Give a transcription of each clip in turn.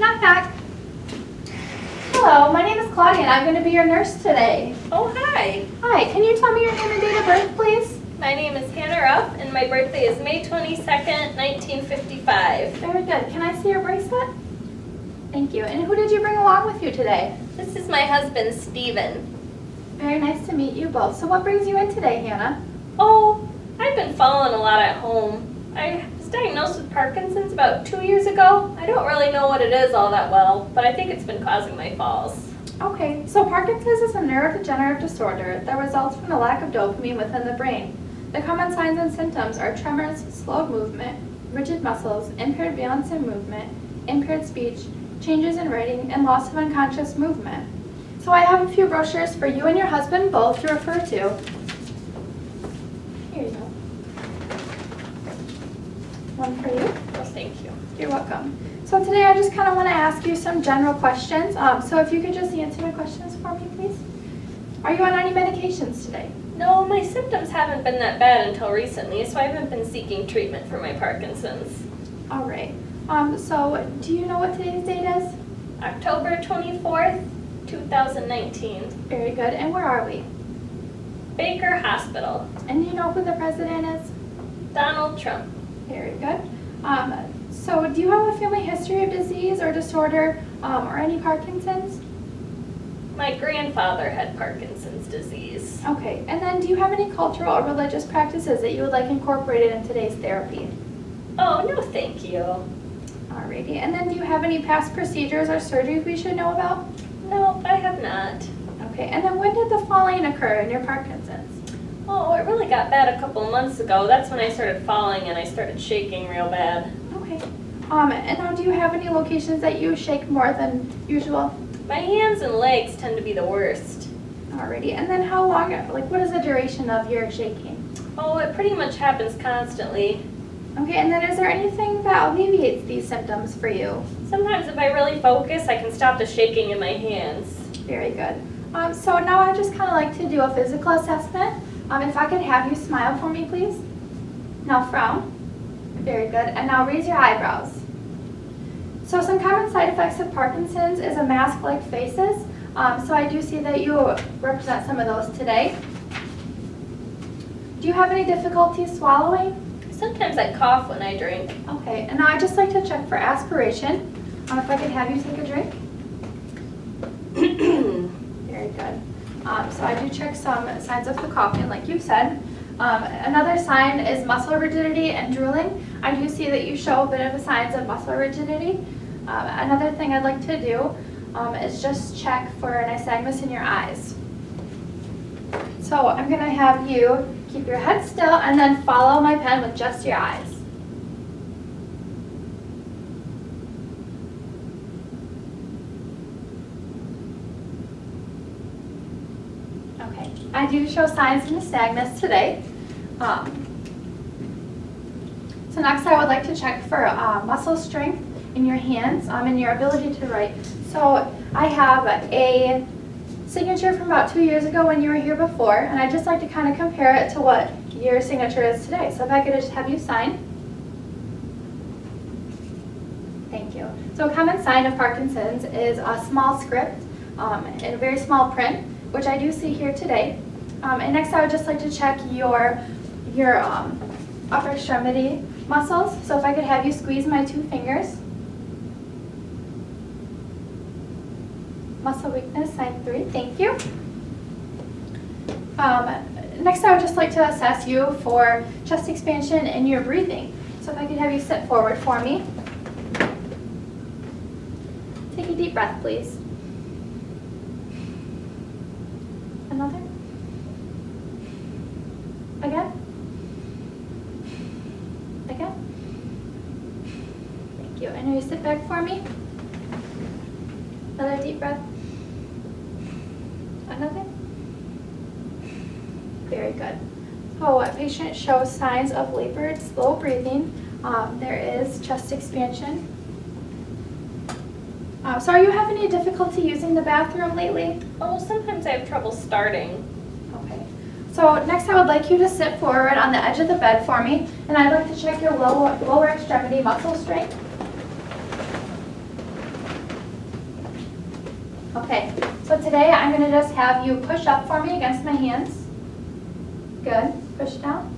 Knock, knock. Hello, my name is Claudia and I'm going to be your nurse today. Oh, hi. Hi, can you tell me your name and date of birth, please? My name is Hannah Ruff, and my birthday is May 22nd, 1955. Very good. Can I see your bracelet? Thank you. And who did you bring along with you today? This is my husband, Steven. Very nice to meet you both. So what brings you in today, Hannah? Oh, I've been falling a lot at home. I was diagnosed with Parkinson's about 2 years ago. I don't really know what it is all that well, but I think it's been causing my falls. Okay, so Parkinson's is a neurodegenerative disorder that results from the lack of dopamine within the brain. The common signs and symptoms are tremors, slow movement, rigid muscles, impaired balance and movement, impaired speech, changes in writing, and loss of unconscious movement. So I have a few brochures for you and your husband both to refer to. Here you go. One for you. Oh, thank you. You're welcome. So today I just kind of want to ask you some general questions. So if you could just answer my questions for me, please. Are you on any medications today? No, my symptoms haven't been that bad until recently, so I haven't been seeking treatment for my Parkinson's. All right. So do you know what today's date is? October 24th, 2019. Very good. And where are we? Baker Hospital. And do you know who the president is? Donald Trump. Very good. So do you have a family history of disease or disorder or any Parkinson's? My grandfather had Parkinson's disease. Okay. And then do you have any cultural or religious practices that you would like incorporated in today's therapy? Oh, no thank you. Alrighty. And then do you have any past procedures or surgeries we should know about? No, I have not. Okay. And then when did the falling occur in your Parkinson's? Oh, it really got bad a couple months ago. That's when I started falling and I started shaking real bad. Okay. And now do you have any locations that you shake more than usual? My hands and legs tend to be the worst. Alrighty. And then how long, what is the duration of your shaking? Oh, it pretty much happens constantly. Okay, and then is there anything that alleviates these symptoms for you? Sometimes if I really focus, I can stop the shaking in my hands. Very good. So now I just kind of like to do a physical assessment. If I could have you smile for me, please. Now frown. Very good. And now raise your eyebrows. So some common side effects of Parkinson's is a mask-like faces. So I do see that you represent some of those today. Do you have any difficulty swallowing? Sometimes I cough when I drink. Okay, and now I'd just like to check for aspiration. If I could have you take a drink. Very good. So I do check some signs of the coughing, like you said. Another sign is muscle rigidity and drooling. I do see that you show a bit of the signs of muscle rigidity. Another thing I'd like to do is just check for nystagmus in your eyes. So I'm going to have you keep your head still and then follow my pen with just your eyes. Okay, I do show signs of nystagmus today. So next I would like to check for muscle strength in your hands and your ability to write. So I have a signature from about 2 years ago when you were here before, and I'd just like to kind of compare it to what your signature is today. So if I could just have you sign. Thank you. So a common sign of Parkinson's is a small script in a very small print, which I do see here today. And next I would just like to check your upper extremity muscles. So if I could have you squeeze my 2 fingers. Muscle weakness, sign 3, thank you. Next I would just like to assess you for chest expansion and your breathing. So if I could have you sit forward for me. Take a deep breath, please. Another. Again. Again. Thank you. And now you sit back for me. Another deep breath. Another. Very good. So a patient shows signs of labored, slow breathing. There is chest expansion. So are you having any difficulty using the bathroom lately? Oh, sometimes I have trouble starting. Okay. So next I would like you to sit forward on the edge of the bed for me, and I'd like to check your lower extremity muscle strength. Okay, so today I'm going to just have you push up for me against my hands. Good. Push down.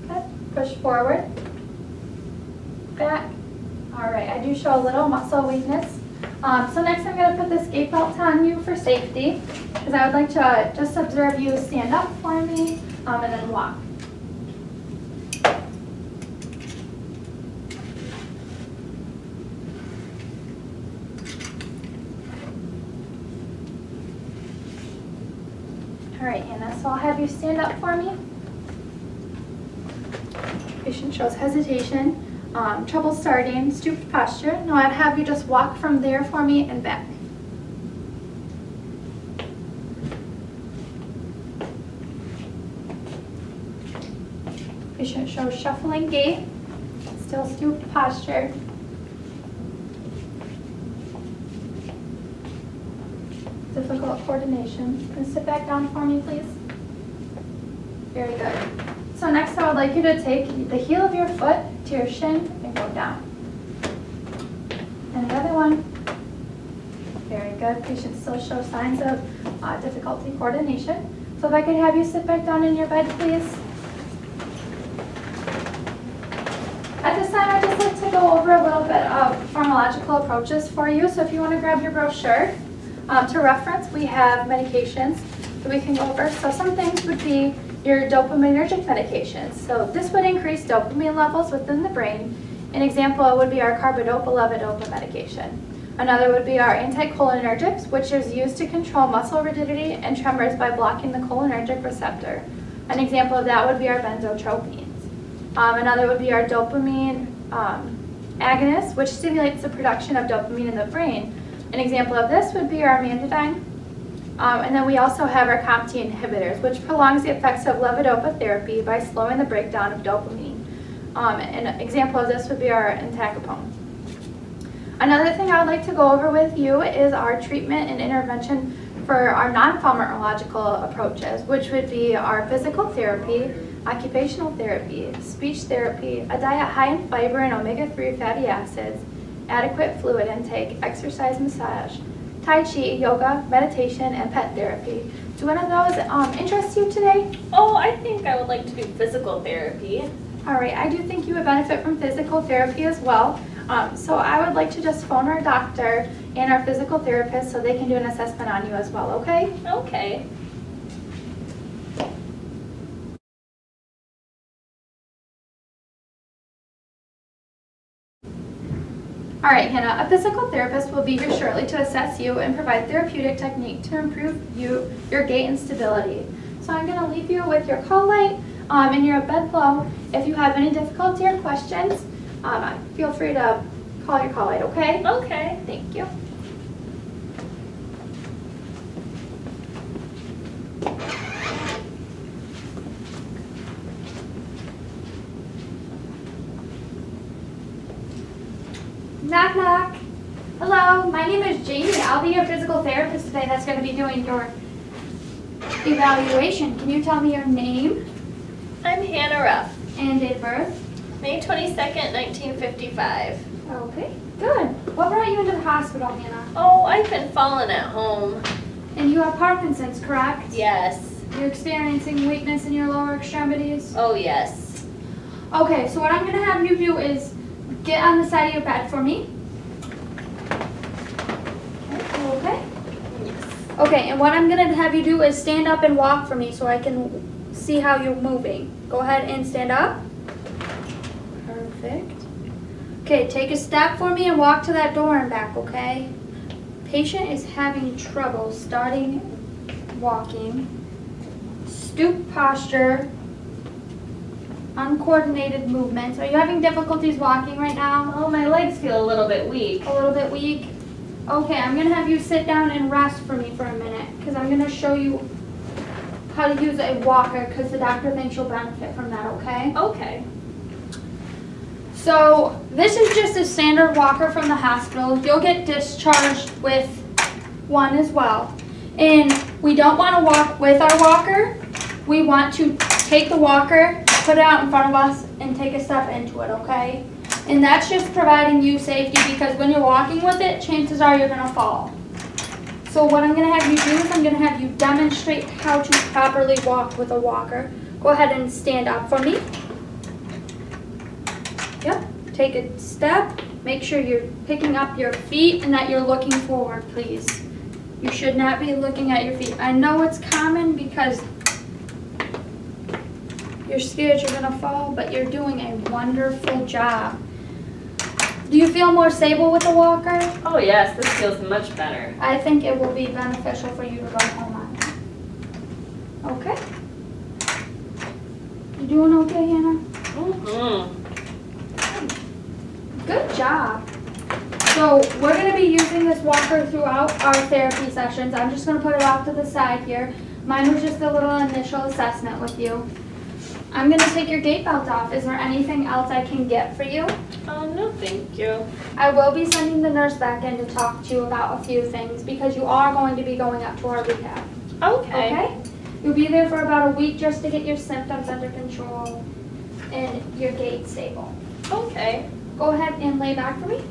Good. Push forward. Back. All right, I do show a little muscle weakness. So next I'm going to put this gait belt on you for safety, because I would like to just observe you stand up for me and then walk. All right, Hannah, so I'll have you stand up for me. Patient shows hesitation, trouble starting, stooped posture. Now I'd have you just walk from there for me and back. Patient shows shuffling gait, still stooped posture. Difficult coordination. Can you sit back down for me, please? Very good. So next I would like you to take the heel of your foot to your shin and go down. And another one. Very good. Patient still shows signs of difficulty coordination. So if I could have you sit back down in your bed, please. At this time, I'd just like to go over a little bit of pharmacological approaches for you. So if you want to grab your brochure, to reference, we have medications that we can go over. So some things would be your dopaminergic medications. So this would increase dopamine levels within the brain. An example would be our carbidopa-levodopa medication. Another would be our anticholinergics, which is used to control muscle rigidity and tremors by blocking the cholinergic receptor. An example of that would be our benzotropines. Another would be our dopamine agonist, which stimulates the production of dopamine in the brain. An example of this would be our amantadine. And then we also have our COMT inhibitors, which prolongs the effects of levodopa therapy by slowing the breakdown of dopamine. An example of this would be our entacapone. Another thing I would like to go over with you is our treatment and intervention for our non-pharmacological approaches, which would be our physical therapy, occupational therapy, speech therapy, a diet high in fiber and omega-3 fatty acids, adequate fluid intake, exercise, massage, Tai Chi, yoga, meditation, and pet therapy. Do one of those interest you today? Oh, I think I would like to do physical therapy. All right, I do think you would benefit from physical therapy as well. So I would like to just phone our doctor and our physical therapist so they can do an assessment on you as well, okay? Okay. All right, Hannah, a physical therapist will be here shortly to assess you and provide therapeutic technique to improve your gait and stability. So I'm going to leave you with your call light and your bed blow. If you have any difficulty or questions, feel free to call your call light, okay? Okay. Thank you. Knock, knock. Hello, my name is Jamie. I'll be your physical therapist today that's going to be doing your evaluation. Can you tell me your name I'm Hannah Ruff, and date of birth? May 22nd, 1955. Okay, good. What brought you into the hospital, Hannah? Oh, I've been falling at home. And you have Parkinson's, correct? Yes. You're experiencing weakness in your lower extremities? Oh, yes. Okay, so what I'm going to have you do is get on the side of your bed for me. Okay? Yes. Okay, and what I'm going to have you do is stand up and walk for me so I can see how you're moving. Go ahead and stand up. Perfect. Okay, take a step for me and walk to that door and back, okay? Patient is having trouble starting walking. Stoop posture. Uncoordinated movements. Are you having difficulties walking right now? Oh, my legs feel a little bit weak. A little bit weak? Okay, I'm going to have you sit down and rest for me for a minute because I'm going to show you how to use a walker because the doctor thinks you'll benefit from that, okay? Okay. So this is just a standard walker from the hospital. You'll get discharged with one as well. And we don't want to walk with our walker. We want to take the walker, put it out in front of us, and take a step into it, okay? And that's just providing you safety because when you're walking with it, chances are you're going to fall. So what I'm going to have you do is I'm going to have you demonstrate how to properly walk with a walker. Go ahead and stand up for me. Yep. Take a step. Make sure you're picking up your feet and that you're looking forward, please. You should not be looking at your feet. I know it's common because you're scared you're going to fall, but you're doing a wonderful job. Do you feel more stable with the walker? Oh yes, this feels much better. I think it will be beneficial for you to go home on that. Okay? You doing okay, Hannah? Mm-hmm. Good job. So we're going to be using this walker throughout our therapy sessions. I'm just going to put it off to the side here. Mine was just a little initial assessment with you. I'm going to take your gait belt off. Is there anything else I can get for you? Oh, no thank you. I will be sending the nurse back in to talk to you about a few things because you are going to be going up to our rehab. Okay. Okay? You'll be there for about a week just to get your symptoms under control and your gait stable. Okay. Go ahead and lay back for me.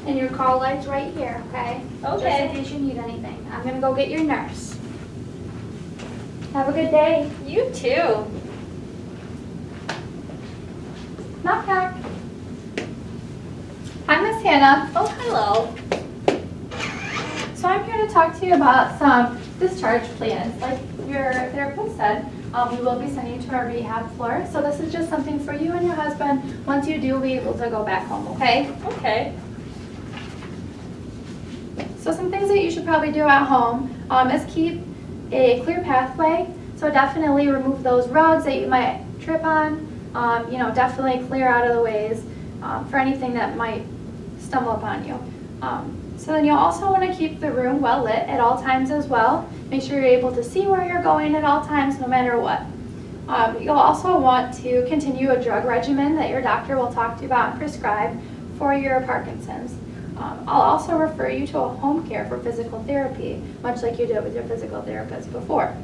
And your call light's right here, okay? Just Okay. in case you need anything. I'm going to go get your nurse. Have a good day. You too. Knock, knock. Hi, Miss Hannah. Oh, hello. So I'm here to talk to you about some discharge plans. Like your therapist said, we will be sending you to our rehab floor. So this is just something for you and your husband. Once you do, we'll be able to go back home, okay? Okay. So some things that you should probably do at home is keep a clear pathway. So definitely remove those rugs that you might trip on. Definitely clear out of the ways for anything that might stumble upon you. So then you'll also want to keep the room well lit at all times as well. Make sure you're able to see where you're going at all times, no matter what. You'll also want to continue a drug regimen that your doctor will talk to you about and prescribe for your Parkinson's. I'll also refer you to a home care for physical therapy, much like you did with your physical therapist before.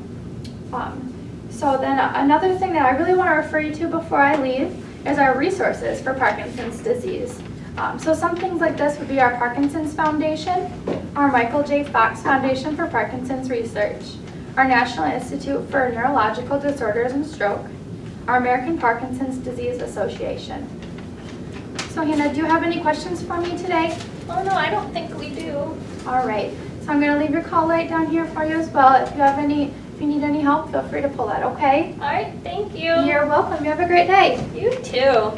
So then another thing that I really want to refer you to before I leave is our resources for Parkinson's disease. So some things like this would be our Parkinson's Foundation, our Michael J. Fox Foundation for Parkinson's Research, our National Institute for Neurological Disorders and Stroke, our American Parkinson's Disease Association. So Hannah, do you have any questions for me today? Oh, no, I don't think we do. All right, so I'm going to leave your call light down here for you as well. If you need any help, feel free to pull that, okay? All right, thank you. You're welcome. You have a great day. You too.